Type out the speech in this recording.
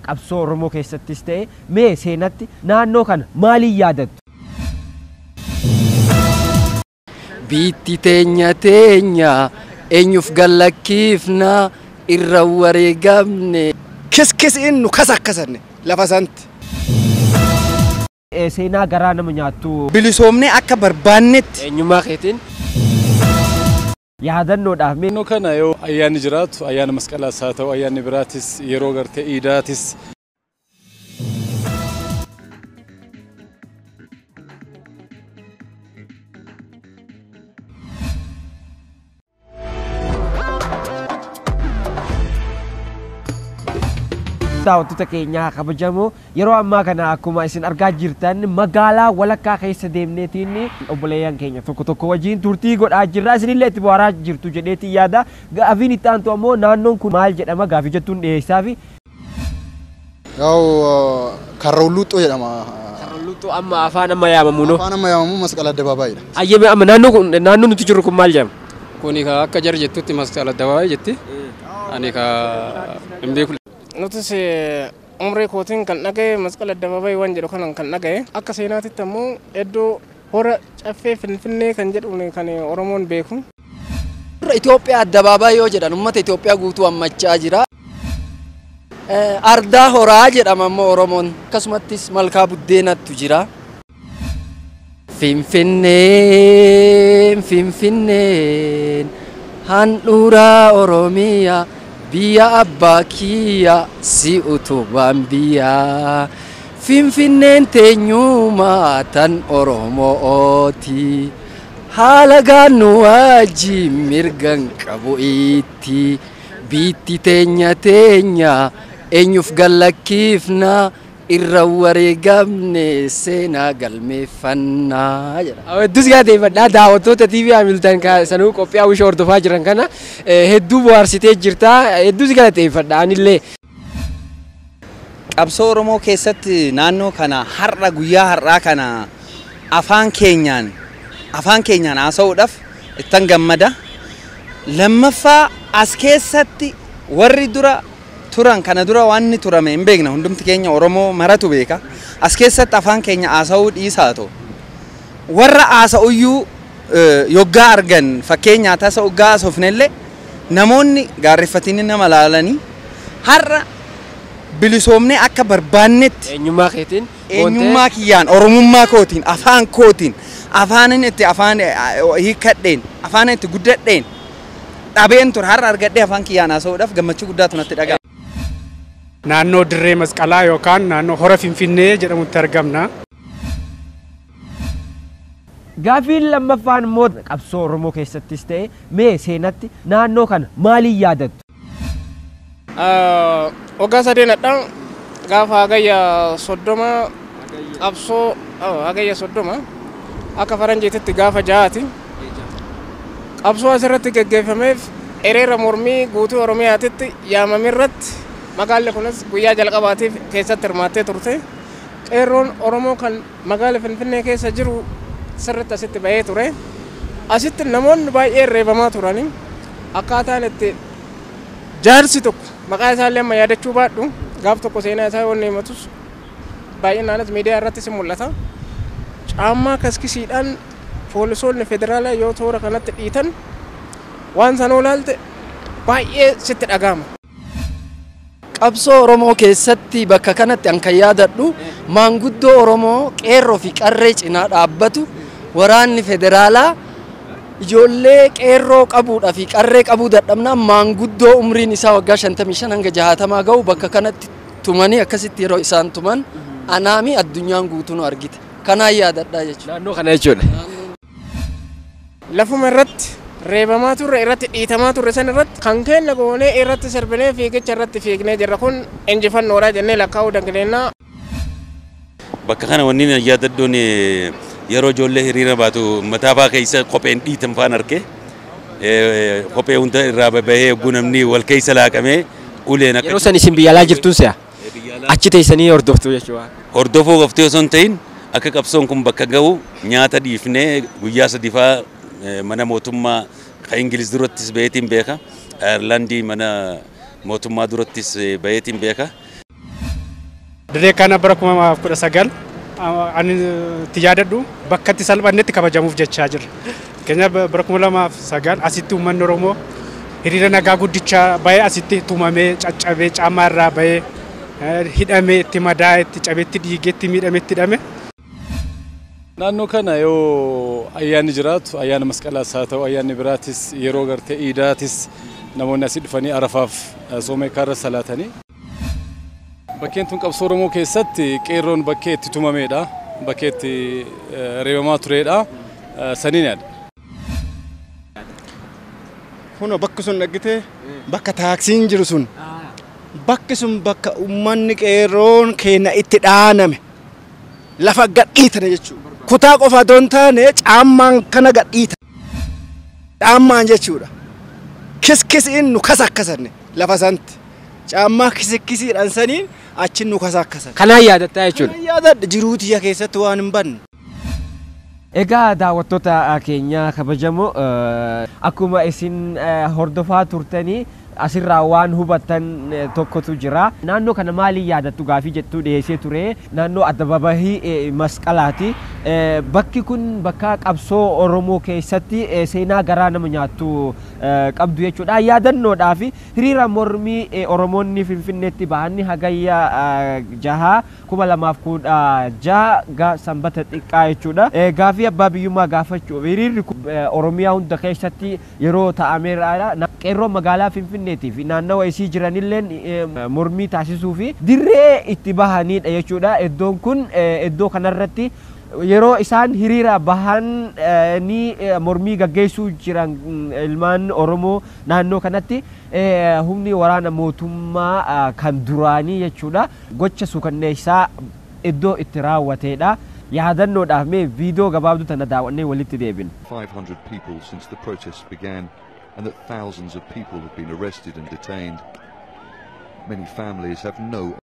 qabsoo Oromoo keessattis ta'e mee seenatti naannoo kana maaliin yaadattu? Biitti teenya eenyuuf gallakkiifna irra wareegamne kiskisiin nu kasakkasanne lafa santi. Seenaa garaa nama nyaattu Bilisoomnee akka barbaannetti eenyummaa keetiin yaadannoodhaaf naannoo kana yoo ayyaanni jiraatu ayyaana masqalaas haa ta'u ayyaanni biraatis yeroo gartee iidaatis daawwattoota keenya kabajamoo yeroo ammaa kana akkuma isin argaa jirtan magaalaa walakkaa keessa deemneetiin obboleeyyan keenya tokko wajjin turtii godhaa jirra. Isinillee itti bohaaraa jirtu jedheetii yaada. Gaafiin itti aantu ammoo naannoon kun maal jedhama gaafii jettuun dhiyeessaafi. Karrawluuxxoo jedhama. Karrawluuxxoo amma afaan amma yaamamu no? Afaan amma yaamamu masqala addabaabaayidha. Ayyeme amma naannoon nuti jirru kun maal jedhama? Kuni akka jar jettutti masqala addabaabaay jetti. Ani ka hin beeku. Nutis umrii kootiin kan dhagaye masqala addabaabaay waan jedhu kanan kan dhagaye akka seenaatitti ammoo iddoo hora caffee Finfinnee kan jedhu kan Oromoon beeku. Itoophiyaa addabaabaay yoo jedhan uummata Itoophiyaa guutuu hammachaa jira. Ardaa horaa jedhama ammoo Oromoon akkasumattis malkaa buddeenattu jira. Finfinneen handhuuraa Oromiyaa Biya abbaa kiyya si utubaan biyya Finfinneen teenyumaa tan Oromooti haala gaannu wajji mirgan qabu itti biitti teenya eenyuuf gallakkiifna irra wareegamne seenaa galmeeffannaa jedha. Hedduus gaateeffadhaa daawwattoota TV Hamilton sanuu qophii hawwisha hordofaa jiran kana hedduu bohaarsitee jirta. Hedduus gaateeffadhaa anillee. Qabsoo Oromoo keessatti naannoo kana har'a guyyaa har'aa kana afaan keenyaan haasa'uudhaaf ittan gammada. Lammaffaa as keessatti warri dura turan kana dura waan ni turame hin beekna hundumti keenya Oromoo maratu beeka. As keessatti afaan keenya haasa'uu dhiisaa ta'u. Warra haasa'uyyuu yoggaa argan fakkeenyaa tasa yoggaa haasofnellee namoonni gaarreeffatanii nama laalanii har'a bilisoomnee akka barbaannetti eenyummaa keetiin eenyummaa kiyyaan Oromummaa kootiin afaan kootiin afaanin itti afaan hiikkadheen afaan itti guddadheen dhabeen ture har'a argadhee afaan kiyyaan haasa'uudhaaf gammachuu guddaatu natti dhaga'ama. naannoo dirree masqalaa yookaan naannoo hora Finfinnee jedhamutti argamna. Gaafiin lammaffaan immoo qabsoo Oromoo keessattis ta'e mee seenatti naannoo kana maaliin yaadattu? Waggaa sadeenadhaan gaafa hagayya 30 qabsoo hagayya 30 akka faranjiititti gaafa 6 qabsoo asirratti gaggeeffameef hiriira mormii guutuu Oromiyaatitti yaamamirratti magaalli kunis guyyaa jalqabaatiif keessatti hirmaattee turte. Qeerroon Oromoo kan magaala Finfinnee keessa jiru sirriitti asitti bahee ture. Asitti namoonni baay'ee reebamaa turani. Akkaataan itti jaarsi tokko maqaa isaallee amma yaadachuu baadhu gaaf tokko seenaa isaa yoo himatus baay'inaanis miidiyaa irrattis mul'ata. Caammaa kaskisiidhaan poolisoonni federaalaa yoo toora kanatti dhiitan waan sanoo laalte baay'ee sitti dhagahama. Qabsoo Oromoo keessatti bakka kanatti an kan yaadadhu maanguddoo Oromoo qeerroo fi qarree cinaa dhaabbatu waraanni federaalaa ijoollee qeerroo qabuudha fi qarree qabuu dadhabnaan maanguddoo umriin isaa waggaa 55 hanga 60 ga'u bakka kanatti tumanii akkasitti yeroo isaan tuman anaami addunyaan guutuu nu argite. Kanaan yaadadhaa jechuudha. Naannoo kana jechuudha. Lafuma irratti reebamaa turre irratti dhiitamaa turre san irratti kan kenna goonee irratti sirbinee fiigicha irratti fiignee jirra kun injifannoodha jennee lakkaa'uu dandeenya. Bakka kana wanni yaadaddoon yeroo ijoollee hiriira baatu mataa faa keessa kopheen dhiitan faan arge kophee hunda irraa bahee yogguu namni wal keessa laaqamee uleen akka yeroo san isin biyya alaa jirtuun si'a achi teessanii hordoftu jechuudha. Hordofuu qoftee osoo hin ta'in akka qabsoon kun bakka ga'u nyaata dhiifnee guyyaa sadifaa mana mootummaa kan Ingiliz durattis baheetiin beeka. Ayirlaandii mana mootummaa durattis baheetiin beeka. Dirree kana bara 2019 ani itti yaadadhu bakka itti salphannetti kabajamuuf jechaa jirra. Keenya bara 2009 asitti uummanni Oromoo hiriira nagaa guddicha bahee asitti tumamee caccabee caammaa irraa bahee hidhamee itti madaa'ee itti cabeetti dhiigee itti miidhamee itti hidhame. Naannoo kana yoo ayyaanni jiraatu ayyaana masqalaas haa ta'u ayyaanni biraatis yeroo gartee iidaatis namoonni asii dhufanii arafaaf soomee kaarra salaatanii. Bakkeen tun qabsoo Oromoo keessatti qeerroon bakkee itti tumameedha. Bakkee itti reebamaa tureedha. Saniin yaada. Huno bakki sun dhaggite bakka taaksiin jiru sun bakki sun bakka uummanni qeerroon keenya itti dhaaname lafa gadhiitane jechuudha. Kutaa qofa doon taane caammaan kana gadhiita. Caammaan jechuudha. Kiskisiin nu kasakkasanne lafa santi. Caammaa kiskisiidhaan saniin achi nu kasakkasan. Kanaan yaadatta jechuudha. Kanaan yaadadha jiruu tiyya keessatti waan hin banne. Egaa daawwattoota keenya kabajamoo akkuma isin hordofaa turtanii asirraa waan hubattan tokkotu jira. Naannoo kana maaliin yaadattu gaafii jettuu dhiyeessee ture. Naannoo Addabaabahii Masqalaati. Bakki kun bakka qabsoo Oromoo keessatti seenaa garaa nama nyaattu qabdu jechuudha. Yaadannoodhaaf hiriira mormii Oromoonni Finfinneetti bahanii hagayya 2016 sanbata xiqqaa jechuudha. Gaafii abbaa biyyummaa gaafachuuf hiriirri Oromiyaa hunda keessatti yeroo ta'ameera. Qeerroo magaalaa Finfinneetii fi naannawa isii jiranilleen mormii taasisuu fi dirree itti bahanidha jechuudha. Iddoon kun iddoo kanarratti yeroo isaan hiriira bahan ni mormii gaggeessuu jiran ilmaan Oromoo naannoo kanatti humni waraana mootummaa kan duraanii jechuudha. Gocha suukanneessaa iddoo itti raawwateedha. Yaadannoodhaaf mee viidiyoo gabaabduu tana daawwannee walitti deebina. 500 people since the protests began and that thousands of people have been arrested and detained. Many families have no